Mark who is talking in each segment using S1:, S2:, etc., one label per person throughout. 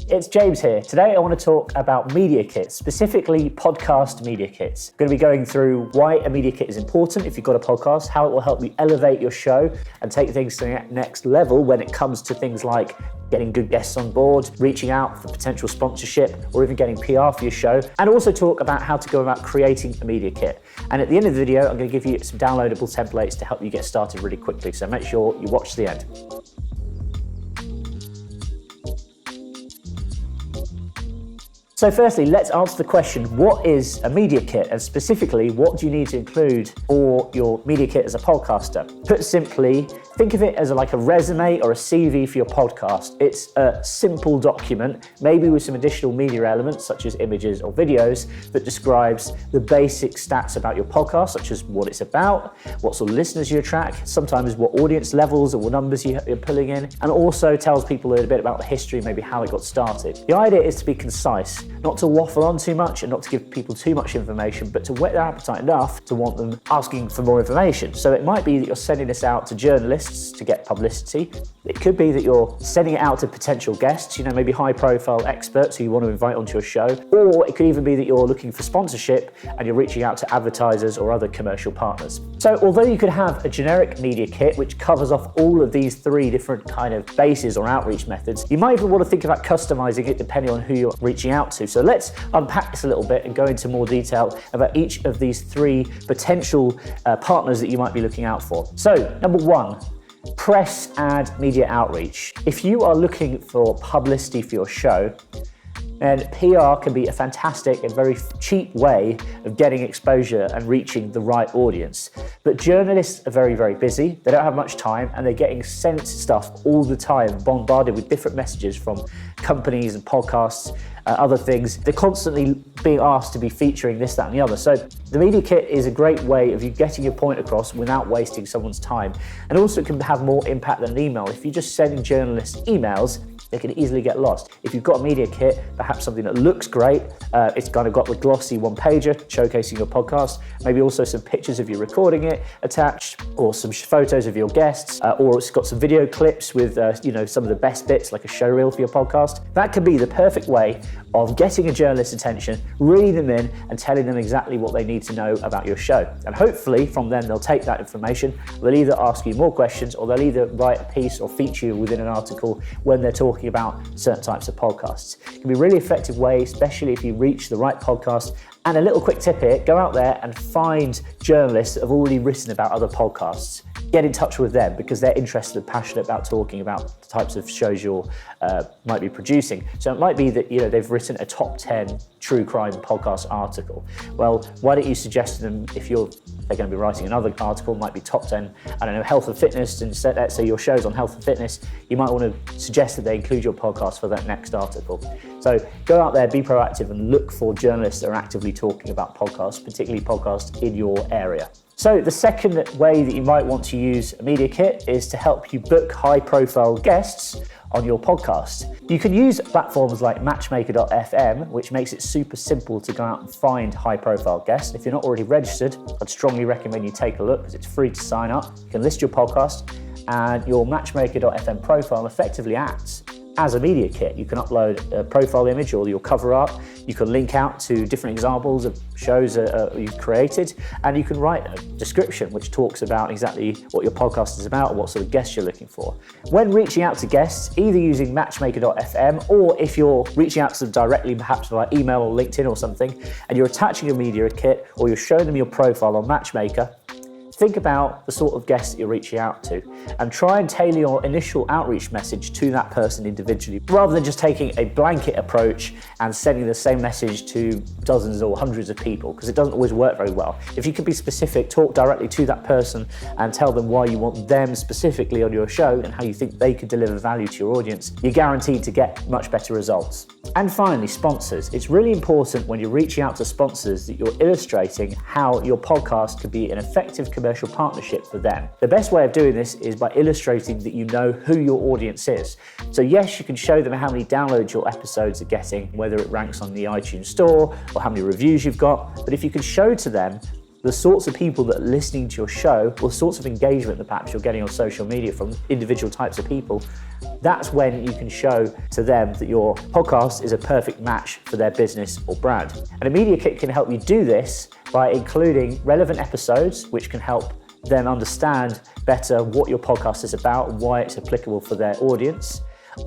S1: It's James here. Today I want to talk about media kits, specifically podcast media kits. I'm going to be going through why a media kit is important if you've got a podcast, how it will help you elevate your show and take things to the next level when it comes to things like getting good guests on board, reaching out for potential sponsorship, or even getting PR for your show, and also talk about how to go about creating a media kit. And at the end of the video, I'm going to give you some downloadable templates to help you get started really quickly, so make sure you watch to the end. So firstly, let's answer the question, what is a media kit? And specifically, what do you need to include for your media kit as a podcaster? Put simply, think of it as like a resume or a CV for your podcast. It's a simple document, maybe with some additional media elements such as images or videos, that describes the basic stats about your podcast, such as what it's about, what sort of listeners you attract, sometimes what audience levels or what numbers you're pulling in, and also tells people a little bit about the history, maybe how it got started. The idea is to be concise, not to waffle on too much and not to give people too much information, but to whet their appetite enough to want them asking for more information. So it might be that you're sending this out to journalists to get publicity. It could be that you're sending it out to potential guests, maybe high-profile experts who you want to invite onto your show. Or it could even be that you're looking for sponsorship and you're reaching out to advertisers or other commercial partners. So although you could have a generic media kit which covers off all of these three different kind of bases or outreach methods, you might even want to think about customizing it depending on who you're reaching out to. So let's unpack this a little bit and go into more detail about each of these three potential partners that you might be looking out for. So number one, press ad media outreach. If you are looking for publicity for your show, and PR can be a fantastic and very cheap way of getting exposure and reaching the right audience. But journalists are very, very busy. They don't have much time and they're getting sent stuff all the time, bombarded with different messages from companies and podcasts, other things. They're constantly being asked to be featuring this, that, and the other. So the media kit is a great way of you getting your point across without wasting someone's time. And also it can have more impact than an email. If you're just sending journalists emails, they can easily get lost. If you've got a media kit, perhaps something that looks great, it's kind of got the glossy one-pager showcasing your podcast, maybe also some pictures of you recording it attached, or some photos of your guests, or it's got some video clips with some of the best bits, like a show reel for your podcast. That could be the perfect way of getting a journalist's attention, reeling them in and telling them exactly what they need to know about your show. And hopefully from then they'll take that information, they'll either ask you more questions or they'll either write a piece or feature you within an article when they're talking about certain types of podcasts. It can be a really effective way, especially if you reach the right podcast. And a little quick tip here, go out there and find journalists that have already written about other podcasts. Get in touch with them because they're interested and passionate about talking about the types of shows you might be producing. So it might be that they've written a top 10 true crime podcast article. Well, why don't you suggest to them, if they're going to be writing another article, might be top 10, health and fitness, and let's say your show's on health and fitness, you might want to suggest that they include your podcast for that next article. So go out there, be proactive, and look for journalists that are actively talking about podcasts, particularly podcasts in your area. So the second way that you might want to use a media kit is to help you book high-profile guests on your podcast. You can use platforms like matchmaker.fm, which makes it super simple to go out and find high-profile guests. If you're not already registered, I'd strongly recommend you take a look because it's free to sign up. You can list your podcast and your matchmaker.fm profile effectively acts as a media kit. You can upload a profile image or your cover art. You can link out to different examples of shows you've created, and you can write a description which talks about exactly what your podcast is about or what sort of guests you're looking for. When reaching out to guests, either using matchmaker.fm or if you're reaching out to them directly, perhaps via email or LinkedIn or something, and you're attaching a media kit or you're showing them your profile on Matchmaker, think about the sort of guests that you're reaching out to and try and tailor your initial outreach message to that person individually, rather than just taking a blanket approach and sending the same message to dozens or hundreds of people, because it doesn't always work very well. If you can be specific, talk directly to that person and tell them why you want them specifically on your show and how you think they could deliver value to your audience, you're guaranteed to get much better results. And finally, sponsors. It's really important when you're reaching out to sponsors that you're illustrating how your podcast could be an effective commercial partnership for them. The best way of doing this is by illustrating that you know who your audience is. So yes, you can show them how many downloads your episodes are getting, whether it ranks on the iTunes store or how many reviews you've got, but if you can show to them the sorts of people that are listening to your show, or the sorts of engagement that perhaps you're getting on social media from individual types of people, that's when you can show to them that your podcast is a perfect match for their business or brand. And a media kit can help you do this by including relevant episodes, which can help them understand better what your podcast is about and why it's applicable for their audience,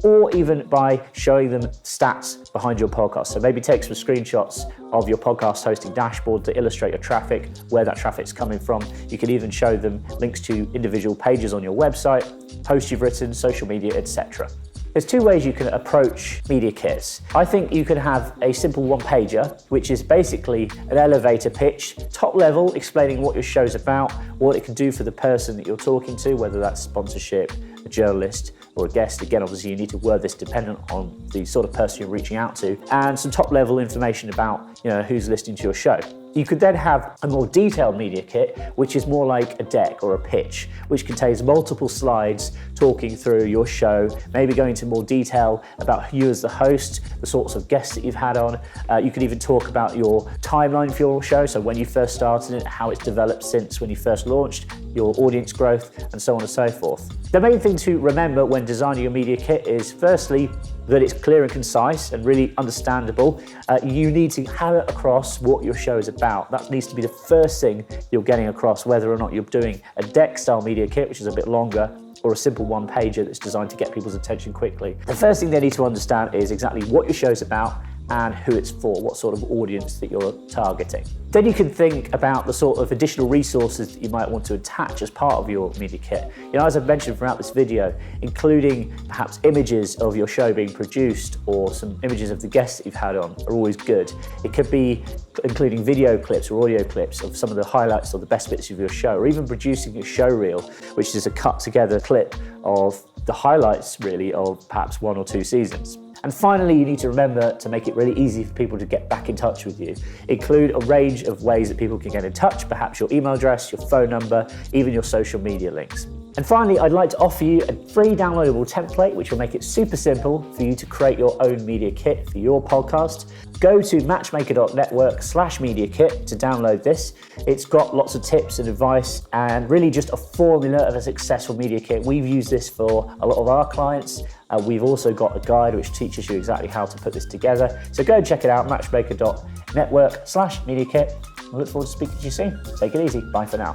S1: or even by showing them stats behind your podcast. So maybe take some screenshots of your podcast hosting dashboard to illustrate your traffic, where that traffic's coming from. You can even show them links to individual pages on your website, posts you've written, social media, etc. There's two ways you can approach media kits. I think you can have a simple one-pager, which is basically an elevator pitch, top level, explaining what your show's about, what it can do for the person that you're talking to, whether that's sponsorship, a journalist, or a guest. Again, obviously you need to word this dependent on the sort of person you're reaching out to, and some top level information about who's listening to your show. You could then have a more detailed media kit, which is more like a deck or a pitch, which contains multiple slides talking through your show, maybe going into more detail about you as the host, the sorts of guests that you've had on. You could even talk about your timeline for your show, so when you first started it, how it's developed since when you first launched, your audience growth, and so on and so forth. The main thing to remember when designing your media kit is, firstly, that it's clear and concise and really understandable. You need to hammer across what your show is about. That needs to be the first thing you're getting across, whether or not you're doing a deck-style media kit, which is a bit longer, or a simple one-pager that's designed to get people's attention quickly. The first thing they need to understand is exactly what your show's about and who it's for, what sort of audience that you're targeting. Then you can think about the sort of additional resources that you might want to attach as part of your media kit. As I've mentioned throughout this video, including perhaps images of your show being produced or some images of the guests that you've had on are always good. It could be including video clips or audio clips of some of the highlights or the best bits of your show, or even producing a show reel, which is a cut together clip of the highlights really of perhaps 1 or 2 seasons. And finally, you need to remember to make it really easy for people to get back in touch with you. Include a range of ways that people can get in touch, perhaps your email address, your phone number, even your social media links. And finally, I'd like to offer you a free downloadable template, which will make it super simple for you to create your own media kit for your podcast. Go to matchmaker.network/media kit to download this. It's got lots of tips and advice and really just a formula of a successful media kit. We've used this for a lot of our clients. We've also got a guide which teaches you exactly how to put this together. So go and check it out, matchmaker.network/media kit. I look forward to speaking to you soon. Take it easy. Bye for now.